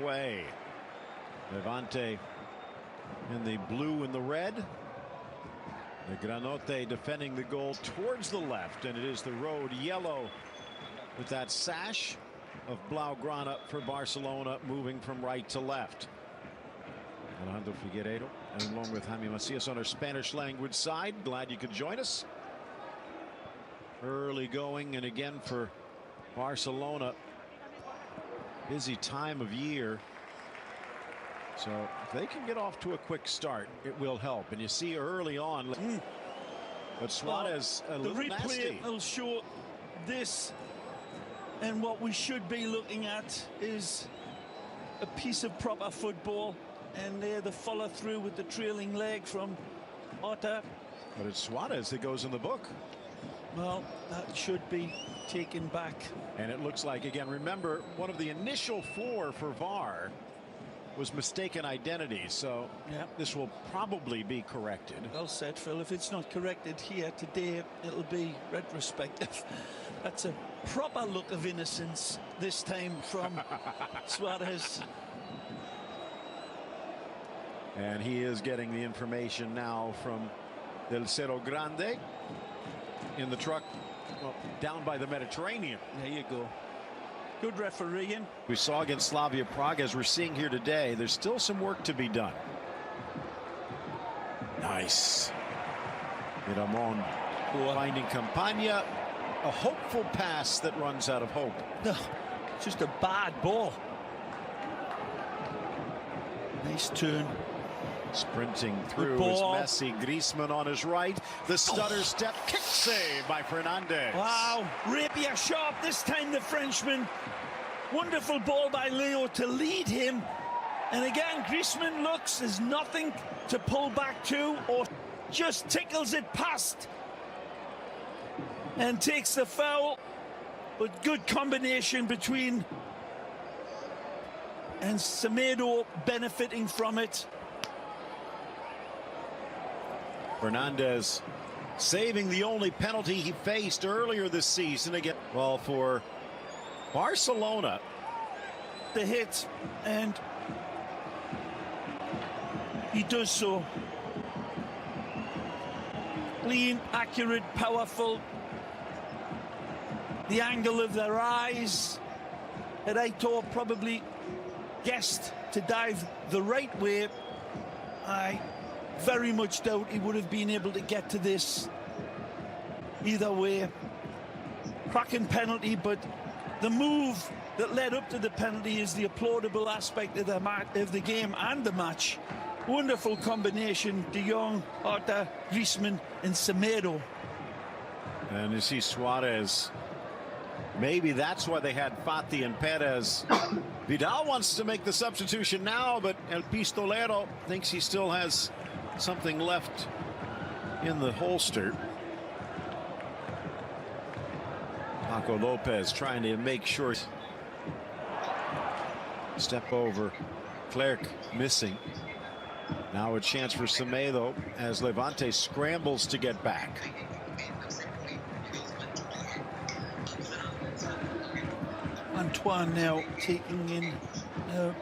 away. Levante in the blue and the red. The Granote defending the goal towards the left, and it is the road yellow with that sash of Blaugrana for Barcelona, moving from right to left. Alejandro Figueiredo, and along with Jaime Macias on our Spanish language side. Glad you could join us. Early going, and again for Barcelona, busy time of year. So if they can get off to a quick start, it will help. And you see early on, but Suarez a little nasty. Will show this, and what we should be looking at is a piece of proper football. And there the follow through with the trailing leg from Otta. But it's Suarez that goes in the book. Well, that should be taken back. And it looks like, again, remember, one of the initial four for VAR was mistaken identity. So this will probably be corrected. Well said, Phil. If it's not corrected here today, it'll be retrospective. That's a proper look of innocence this time from Suarez. And he is getting the information now from Del Cerro Grande in the truck, well, down by the Mediterranean. There you go. Good refereeing. We saw against Slavia Prague, as we're seeing here today, there's still some work to be done. Nice. Miramon finding Campagna. A hopeful pass that runs out of hope. No, just a bad ball. Nice turn. Sprinting through is Messi. Griezmann on his right. The stutter step kick save by Fernandez. Wow, rapier sharp this time, the Frenchman. Wonderful ball by Leo to lead him. And again, Griezmann looks, there's nothing to pull back to, or just tickles it past and takes the foul. But good combination between, and Semedo benefiting from it. Fernandez saving the only penalty he faced earlier this season again. Well, for Barcelona, the hit, and he does so. Clean, accurate, powerful. The angle of their eyes. Aitor probably guessed to dive the right way. I very much doubt he would have been able to get to this either way. Cracking penalty, but the move that led up to the penalty is the applaudable aspect of the game and the match. Wonderful combination, De Jong, Otta, Griezmann and Semedo. And you see Suarez. Maybe that's why they had Fati and Perez. Vidal wants to make the substitution now, but El Pistolero thinks he still has something left in the holster. Paco Lopez trying to make sure. Step over. Clerc missing. Now a chance for Semedo as Levante scrambles to get back. Antoine now taking in a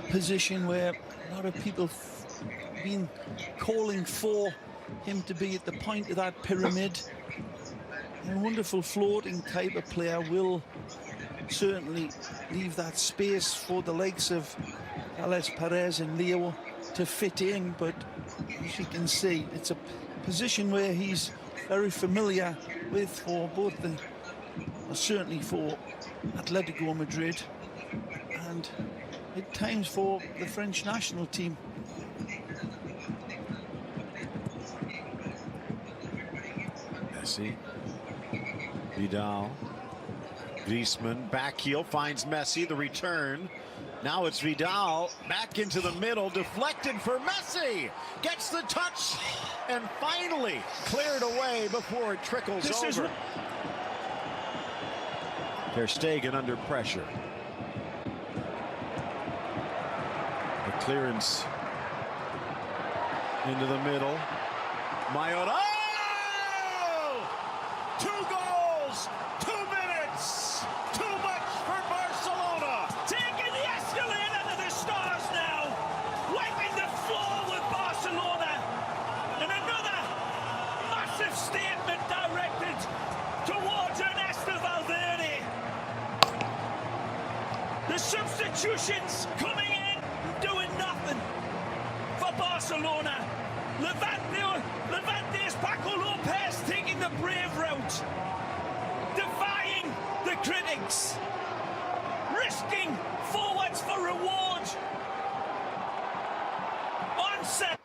position where a lot of people been calling for him to be at the point of that pyramid. A wonderful floating type of player, will certainly leave that space for the likes of Alex Perez and Leo to fit in, but as you can see, it's a position where he's very familiar with, for both the, certainly for Atletico Madrid and at times for the French national team. Messi, Vidal, Griezmann, back heel, finds Messi, the return. Now it's Vidal, back into the middle, deflected for Messi, gets the touch, and finally cleared away before it trickles over. Ter Stegen under pressure. The clearance into the middle. Mayon. Oh! 2 goals, 2 minutes. Too much for Barcelona. Taking the escalator to substitutions coming in, doing nothing for Barcelona. Levante's Paco Lopez taking the brave route, defying the critics, risking forwards for reward. On set.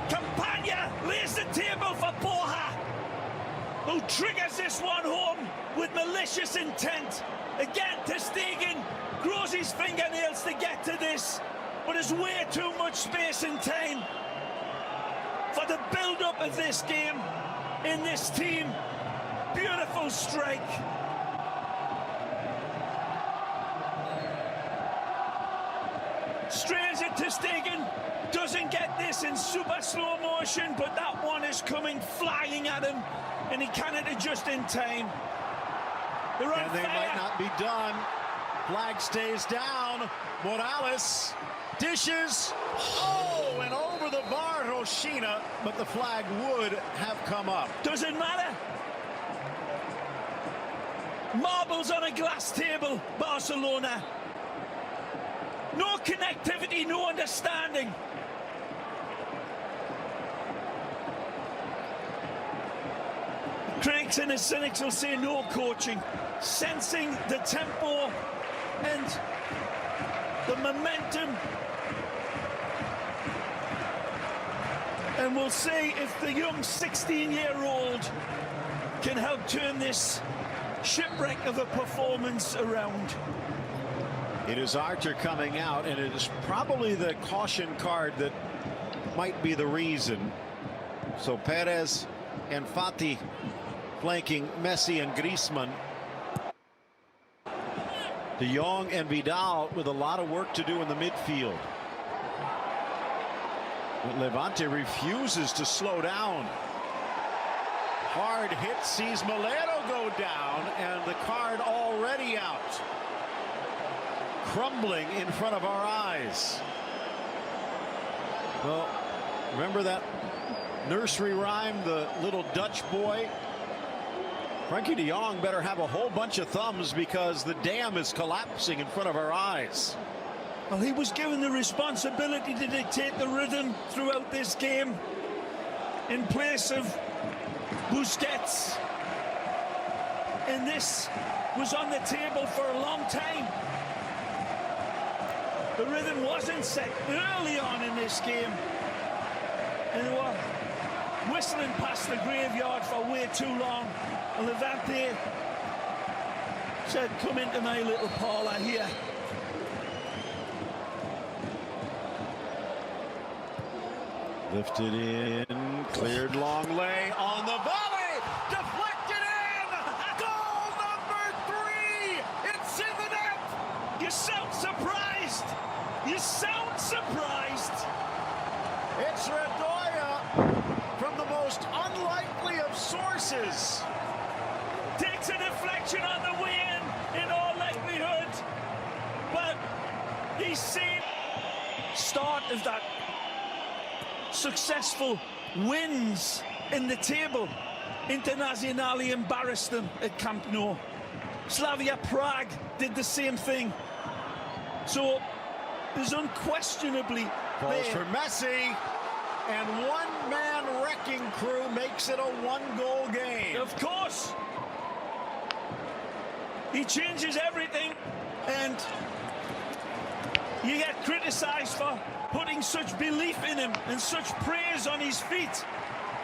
Campagna lays the table for Borja, who triggers this one home with malicious intent. Again, ter Stegen grows his fingernails to get to this, but there's way too much space and time for the build-up of this game in this team. Beautiful strike. Strains it to Stegen. Doesn't get this in super slow motion, but that one is coming flying at him, and he cannot adjust in time. They're on and they fire. might not be done. Flag stays down. Morales dishes. Oh, and over the bar, Roshina, but the flag would have come up. Doesn't matter. Marbles on a glass table, Barcelona. No connectivity, no understanding. Critics and the cynics will say no coaching. Sensing the tempo and the momentum. And we'll see if the young 16-year-old can help turn this shipwreck of a performance around. It is Archer coming out, and it is probably the caution card that might be the reason. So Perez and Fati flanking Messi and Griezmann. De Jong and Vidal with a lot of work to do in the midfield. But Levante refuses to slow down. Hard hit sees Molero go down, and the card already out. Crumbling in front of our eyes. Well, remember that nursery rhyme, the little Dutch boy? Frankie de Jong better have a whole bunch of thumbs, because the dam is collapsing in front of our eyes. Well, he was given the responsibility to dictate the rhythm throughout this game in place of Busquets. And this was on the table for a long time. The rhythm wasn't set early on in this game, and they were whistling past the graveyard for way too long. And Levante said, "Come into my little parlour here." Lifted in, cleared long lay on the volley, deflected in, goal number 3, it's in the net. You sound surprised. You sound surprised. It's Radoya from the most unlikely of sources. Takes a deflection on the way in all likelihood. But he's seen start of that successful wins in the table. Internazionale embarrassed them at Camp Nou. Slavia Prague did the same thing. So there's unquestionably Balls for Messi, and one-man wrecking crew makes it a one-goal game. Of course. He changes everything, and you get criticized for putting such belief in him and such praise on his feet.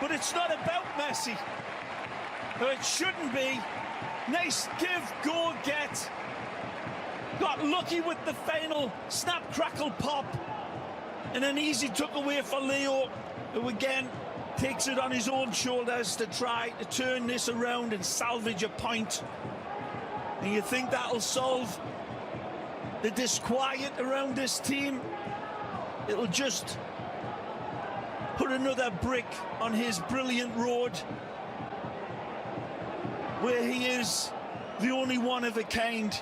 But it's not about Messi. Or it shouldn't be. Nice give, go, get. Got lucky with the final snap, crackle, pop. And an easy took away for Leo, who again takes it on his own shoulders to try to turn this around and salvage a point. And you think that'll solve the disquiet around this team? It'll just put another brick on his brilliant road, where he is the only one of a kind.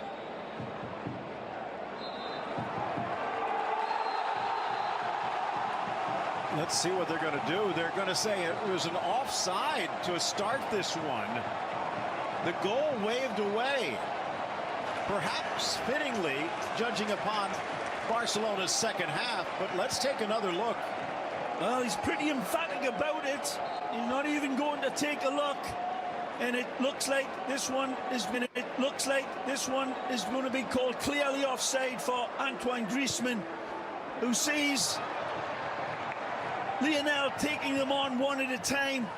Let's see what they're going to do. They're going to say it was an offside to start this one. The goal waved away. Perhaps fittingly, judging upon Barcelona's second half, but let's take another look. Well, he's pretty emphatic about it. He's not even going to take a look. And it looks like this one is going to be called clearly offside for Antoine Griezmann, who sees Lionel taking them on one at a time.